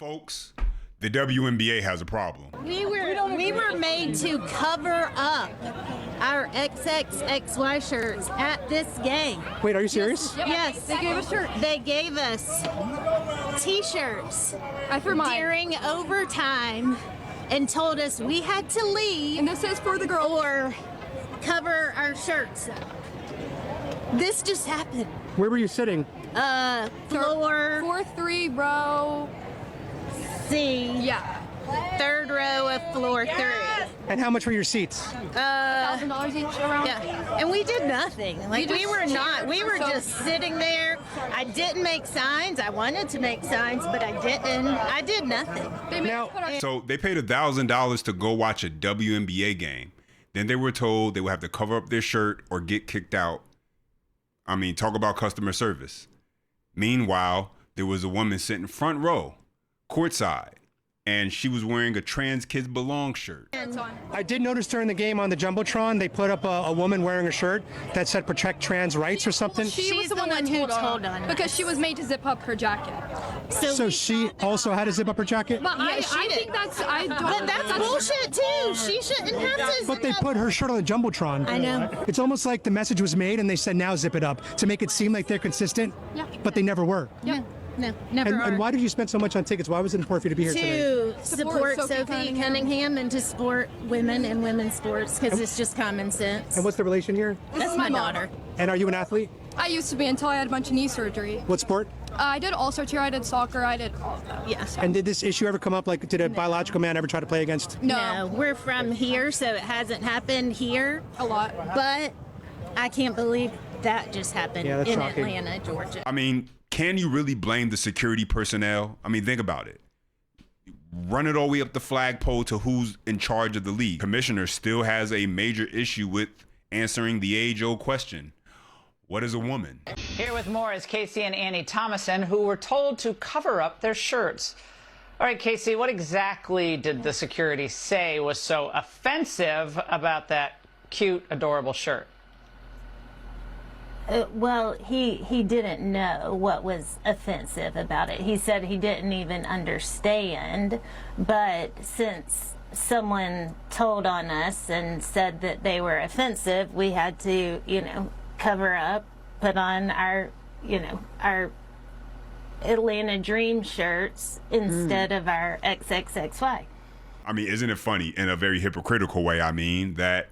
Folks, the WNBA has a problem. We were made to cover up our XXXY shirts at this game. Wait, are you serious? Yes. They gave us shirts. They gave us T-shirts I threw mine. during overtime and told us we had to leave And this is for the girls. or cover our shirts up. This just happened. Where were you sitting? Floor 4-3, bro. C. Yeah. Third row of floor 3. And how much were your seats? $1,000 each around. Yeah, and we did nothing. Like we were just sitting there. I didn't make signs. I wanted to make signs, but I didn't. I did nothing. So they paid $1,000 to go watch a WNBA game. Then they were told they would have to cover up their shirt or get kicked out. I mean, talk about customer service. Meanwhile, there was a woman sitting front row, courtside, and she was wearing a Trans Kids Belong shirt. I did notice during the game on the Jumbotron, they put up a woman wearing a shirt that said protect trans rights or something. She was She's the one that who told on us. because she was made to zip up her jacket. So she also had to zip up her jacket? But Yeah, she I did. think that's Bullshit too. She shouldn't have to. But they put her shirt on the Jumbotron. I know. It's almost like the message was made and they said now zip it up to make it seem like they're consistent, Yeah. but they never were. Yeah. No, never are. And why did you spend so much on tickets? Why was it important for you to be here today? To support Sophie Sophie Cunningham and to support women and women's sports because it's just common sense. And what's the relation here? That's my daughter. And are you an athlete? I used to be until I had a bunch of knee surgery. What sport? I did all sorts here. I did soccer. I did all of that. Yeah. And did this issue ever come up? Like, did a biological man ever try to play against? No, we're from here, so it hasn't happened here A lot. But I can't believe that just happened Yeah, that's in shocking. Atlanta, Georgia. I mean, can you really blame the security personnel? I mean, think about it. Run it all the way up the flagpole to who's in charge of the league. Commissioner still has a major issue with answering the age-old question. What is a woman? Here with more is Casey and Annie Thomason, who were told to cover up their shirts. All right, Casey, what exactly did the security say was so offensive about that cute, adorable shirt? Well, he didn't know what was offensive about it. He said he didn't even understand, but since someone told on us and said that they were offensive, we had to, cover up, put on our Atlanta Dream shirts instead of our XXXY. I mean, isn't it funny in a very hypocritical way? I mean, that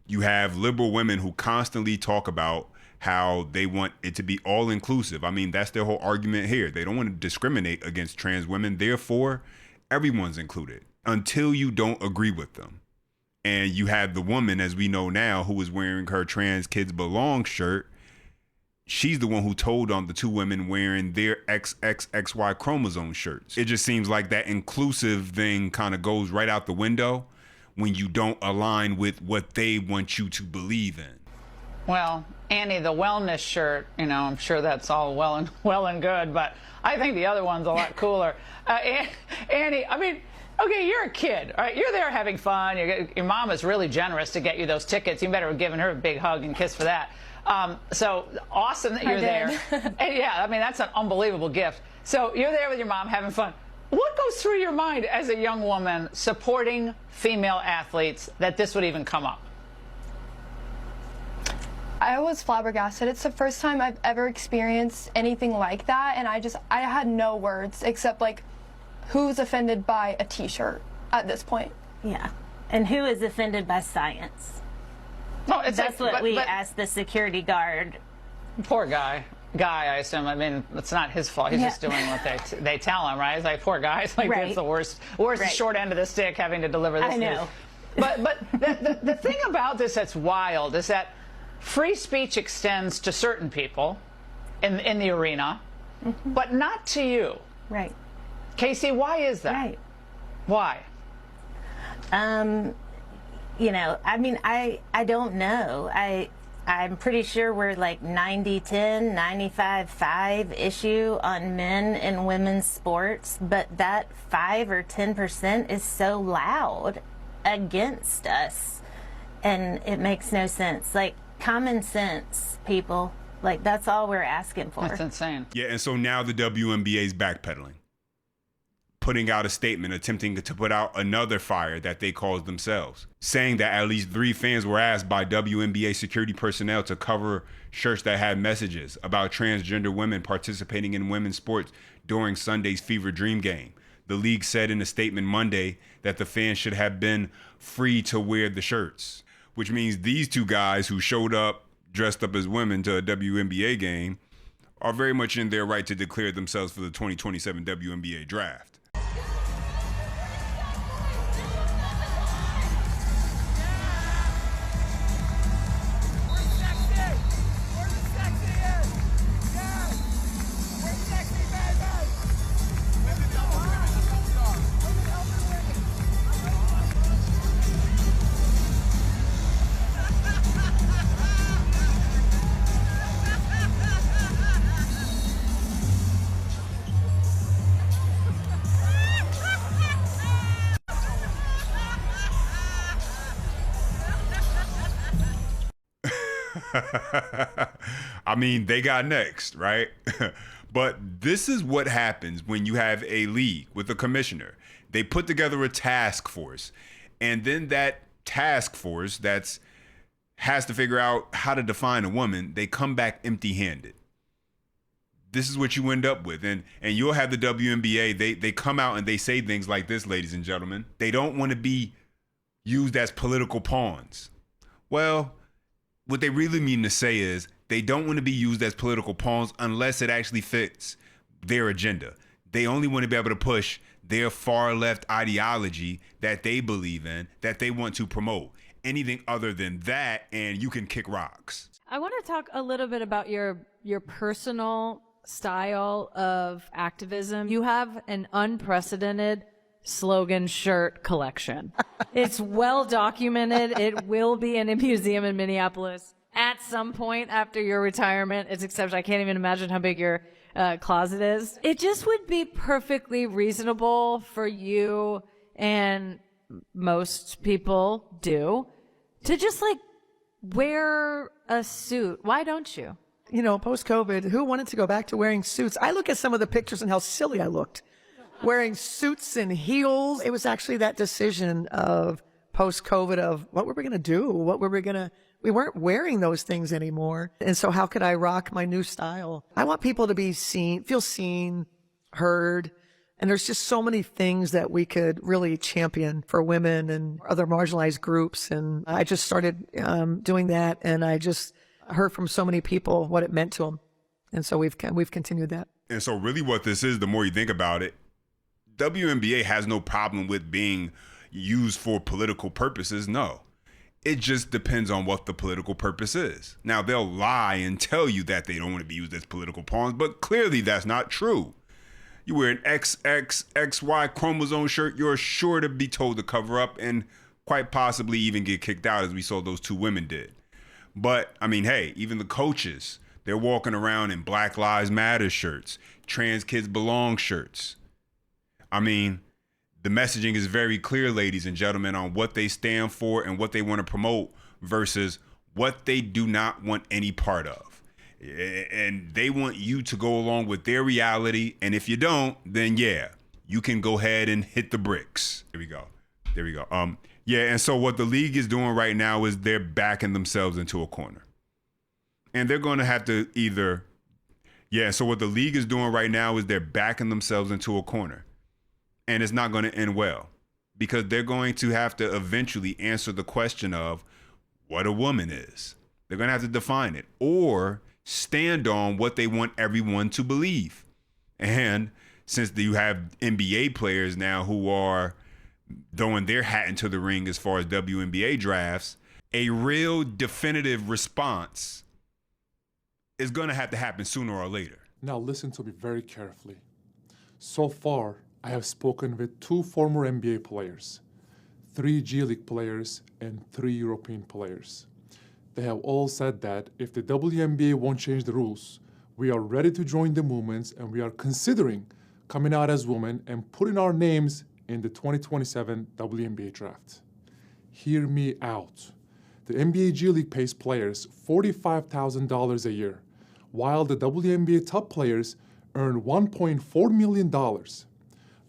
you have liberal women who constantly talk about how they want it to be all-inclusive. I mean, that's their whole argument here. They don't want to discriminate against trans women. Therefore, everyone's included until you don't agree with them. And you have the woman, as we know now, who is wearing her Trans Kids Belong shirt. She's the one who told on the two women wearing their XXXY chromosome shirts. It just seems like that inclusive thing kind of goes right out the window when you don't align with what they want you to believe in. Well, Annie, the wellness shirt, I'm sure that's all well and good, but I think the other one's a lot cooler. Annie, I mean, okay, you're a kid, all right? You're there having fun. Your mom is really generous to get you those tickets. You better have given her a big hug and kiss for that. So awesome that you're there. And yeah, I mean, that's an unbelievable gift. So you're there with your mom having fun. What goes through your mind as a young woman supporting female athletes that this would even come up? I was flabbergasted. It's the first time I've ever experienced anything like that, and I had no words except like, who's offended by a t-shirt at this point? Yeah. And who is offended by science? No, That's what we asked the security guard. Poor guy. I assume. I mean, it's not his fault. He's just doing what they tell him, right? It's like, poor guy. It's like, that's the worst short end of the stick, having to deliver this news. But the thing about this that's wild is that free speech extends to certain people in the arena, but not to you. Right. Casey, why is that? Right. Why? I mean, I don't know. I'm pretty sure we're like 90-10, 95-5 issue on men and women's sports, but that 5 or 10% is so loud against us, and it makes no sense. Like, common sense, people. Like, that's all we're asking for. That's insane. Yeah, and so now the WNBA is backpedaling. putting out a statement, attempting to put out another fire that they caused themselves, saying that at least 3 fans were asked by WNBA security personnel to cover shirts that had messages about transgender women participating in women's sports during Sunday's Fever Dream game. The league said in a statement Monday that the fans should have been free to wear the shirts, which means these 2 guys who showed up dressed up as women to a WNBA game are very much in their right to declare themselves for the 2027 WNBA draft. I mean, they got next, right? But this is what happens when you have a league with a commissioner. They put together a task force, and then that task force has to figure out how to define a woman. They come back empty-handed. This is what you end up with. And you'll have the WNBA, they come out and they say things like this, ladies and gentlemen. They don't want to be used as political pawns. Well, what they really mean to say is they don't want to be used as political pawns unless it actually fits their agenda. They only want to be able to push their far left ideology that they believe in, that they want to promote. Anything other than that, and you can kick rocks. I want to talk a little bit about your personal style of activism. You have an unprecedented slogan shirt collection. It's well documented. It will be in a museum in Minneapolis at some point after your retirement. It's except I can't even imagine how big your closet is. It just would be perfectly reasonable for you, and most people do, to just like wear a suit. Why don't you? You know, post-COVID, who wanted to go back to wearing suits? I look at some of the pictures and how silly I looked. Wearing suits and heels. It was actually that decision of post-COVID of what were we going to do? We weren't wearing those things anymore. And so how could I rock my new style? I want people to be seen, feel seen, heard. And there's just so many things that we could really champion for women and other marginalized groups. And I just started doing that. And I just heard from so many people what it meant to them. And so we've continued that. And so really what this is, the more you think about it, WNBA has no problem with being used for political purposes. No, it just depends on what the political purpose is. Now, they'll lie and tell you that they don't want to be used as political pawns, but clearly that's not true. You wear an XXXY chromosome shirt, you're sure to be told to cover up and quite possibly even get kicked out, as we saw those 2 women did. But, I mean, hey, even the coaches, they're walking around in Black Lives Matter shirts, Trans Kids Belong shirts. I mean, the messaging is very clear, ladies and gentlemen, on what they stand for and what they want to promote versus what they do not want any part of. And they want you to go along with their reality. And if you don't, then yeah, you can go ahead and hit the bricks. There we go. Yeah, and so what the league is doing right now is they're backing themselves into a corner. And they're going to have to so what the league is doing right now is they're backing themselves into a corner. And it's not going to end well because they're going to have to eventually answer the question of what a woman is. They're going to have to define it or stand on what they want everyone to believe. And since you have NBA players now who are throwing their hat into the ring as far as WNBA drafts, a real definitive response is going to have to happen sooner or later. Now listen to me very carefully. So far, I have spoken with 2 former NBA players, 3 G League players, and 3 European players. They have all said that if the WNBA won't change the rules, we are ready to join the movements and we are considering coming out as women and putting our names in the 2027 WNBA draft. Hear me out. The NBA G League pays players $45,000 a year, while the WNBA top players earn $1.4 million.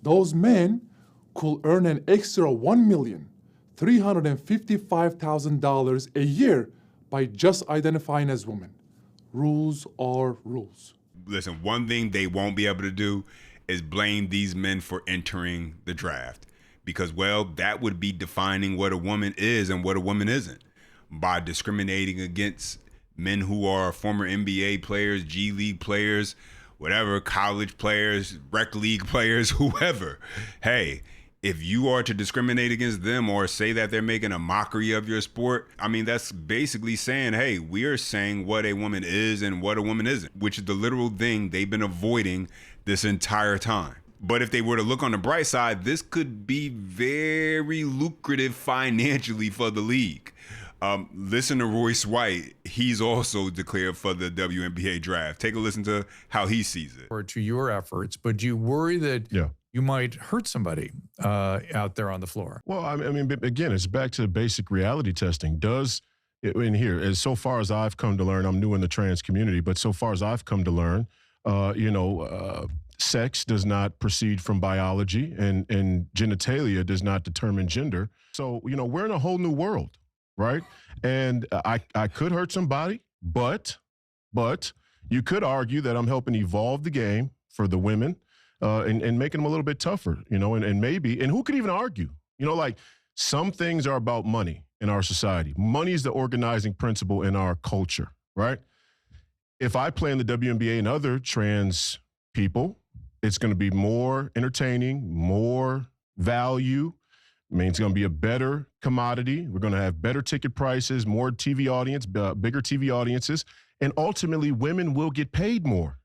those men could earn an extra $1,355,000 a year by just identifying as women. Rules are rules. Listen, one thing they won't be able to do is blame these men for entering the draft. Because, well, that would be defining what a woman is and what a woman isn't by discriminating against men who are former NBA players, G League players, whatever, college players, rec league players, whoever. Hey, if you are to discriminate against them or say that they're making a mockery of your sport, I mean, that's basically saying, hey, we are saying what a woman is and what a woman isn't, which is the literal thing they've been avoiding this entire time. But if they were to look on the bright side, this could be very lucrative financially for the league. Listen to Royce White. He's also declared for the WNBA draft. Take a listen to how he sees it. Or to your efforts, but do you worry that you might hurt somebody out there on the floor? Well, I mean, again, it's back to basic reality testing. As so far as I've come to learn, I'm new in the trans community, but so far as I've come to learn, sex does not proceed from biology, and genitalia does not determine gender. So, we're in a whole new world, right? And I could hurt somebody, but you could argue that I'm helping evolve the game for the women and making them a little bit tougher, and maybe, and who could even argue? Some things are about money in our society. Money is the organizing principle in our culture, right? If I play in the WNBA and other trans people, it's going to be more entertaining, more value. I mean, it's going to be a better commodity. We're going to have better ticket prices, more TV audience, bigger TV audiences, and ultimately women will get paid more.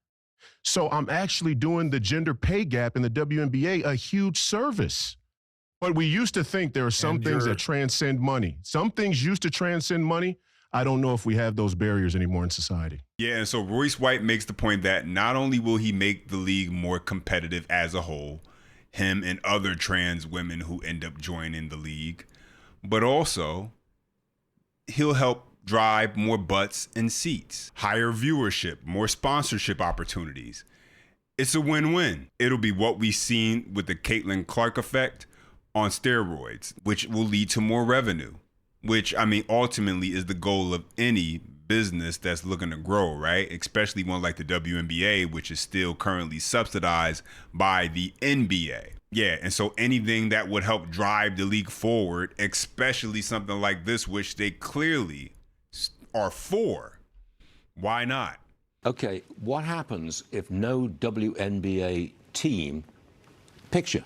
So I'm actually doing the gender pay gap in the WNBA a huge service. But we used to think there are some things that transcend money. Some things used to transcend money. I don't know if we have those barriers anymore in society. Yeah, and so Royce White makes the point that not only will he make the league more competitive as a whole, him and other trans women who end up joining the league, but also he'll help drive more butts and seats, higher viewership, more sponsorship opportunities. It's a win-win. It'll be what we've seen with the Caitlin Clark effect on steroids, which will lead to more revenue, which, I mean, ultimately is the goal of any business that's looking to grow, right? Especially one like the WNBA, which is still currently subsidized by the NBA. Yeah, and so anything that would help drive the league forward, especially something like this, which they clearly are for, why not? Okay, what happens if no WNBA team picks you?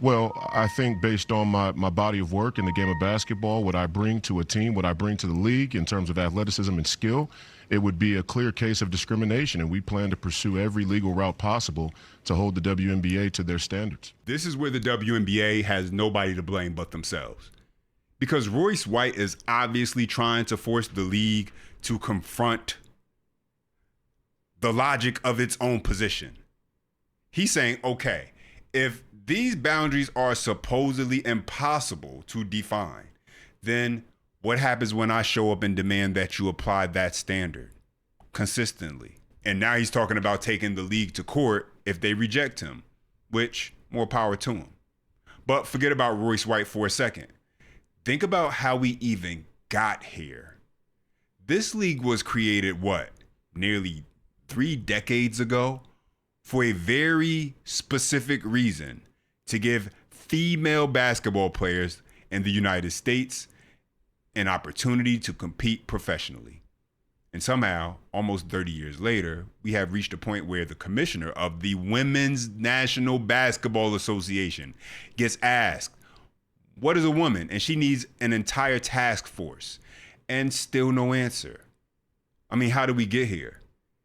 Well, I think based on my body of work in the game of basketball, what I bring to a team, what I bring to the league in terms of athleticism and skill, it would be a clear case of discrimination, and we plan to pursue every legal route possible to hold the WNBA to their standards. This is where the WNBA has nobody to blame but themselves. Because Royce White is obviously trying to force the league to confront the logic of its own position. He's saying, okay, if these boundaries are supposedly impossible to define, then what happens when I show up and demand that you apply that standard consistently? And now he's talking about taking the league to court if they reject him, which, more power to him. But forget about Royce White for a second. Think about how we even got here. This league was created, nearly 3 decades ago, for a very specific reason: to give female basketball players in the United States an opportunity to compete professionally. And somehow, almost 30 years later, we have reached a point where the commissioner of the Women's National Basketball Association gets asked, what is a woman? And she needs an entire task force, and still no answer. I mean, how did we get here?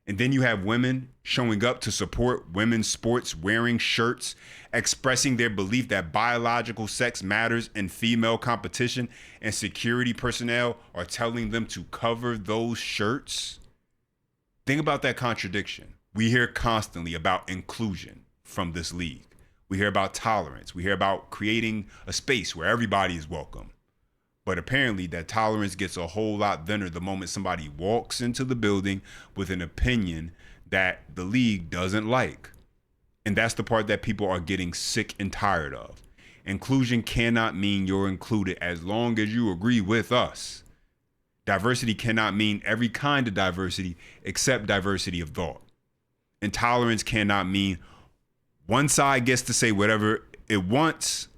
And then you have women showing up to support women's sports, wearing shirts, expressing their belief that biological sex matters in female competition, and security personnel are telling them to cover those shirts. Think about that contradiction. We hear constantly about inclusion from this league. We hear about tolerance. We hear about creating a space where everybody is welcome. But apparently that tolerance gets a whole lot thinner the moment somebody walks into the building with an opinion that the league doesn't like. And that's the part that people are getting sick and tired of. Inclusion cannot mean you're included as long as you agree with us. Diversity cannot mean every kind of diversity except diversity of thought. Intolerance cannot mean one side gets to say whatever it wants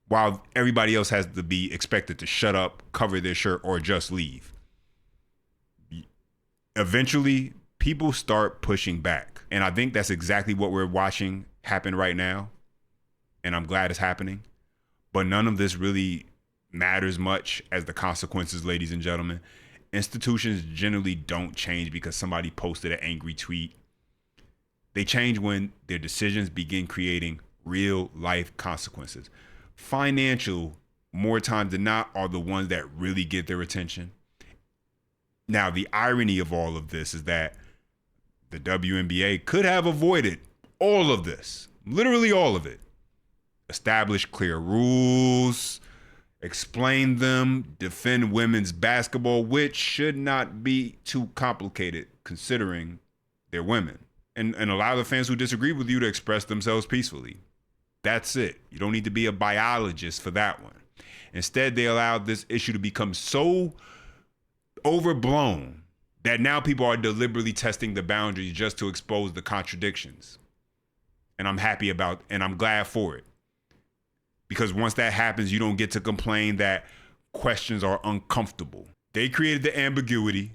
while everybody else has to be expected to shut up, cover their shirt, or just leave. Eventually, people start pushing back. And I think that's exactly what we're watching happen right now. And I'm glad it's happening. But none of this really matters much as the consequences, ladies and gentlemen. Institutions generally don't change because somebody posted an angry tweet. They change when their decisions begin creating real life consequences. Financial, more times than not, are the ones that really get their attention. Now, the irony of all of this is that the WNBA could have avoided all of this, literally all of it. Establish clear rules, explain them, defend women's basketball, which should not be too complicated considering they're women. And allow the fans who disagree with you to express themselves peacefully. That's it. You don't need to be a biologist for that one. Instead, they allowed this issue to become so overblown that now people are deliberately testing the boundaries just to expose the contradictions. And I'm happy about, and I'm glad for it. Because once that happens, you don't get to complain that questions are uncomfortable. They created the ambiguity.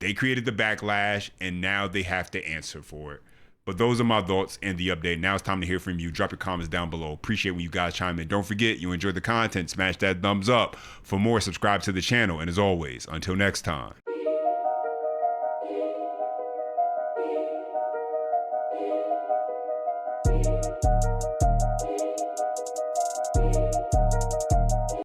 They created the backlash, and now they have to answer for it. But those are my thoughts and the update. Now it's time to hear from you. Drop your comments down below. Appreciate when you guys chime in. Don't forget, you enjoy the content, smash that thumbs up. For more, subscribe to the channel. And as always, until next time.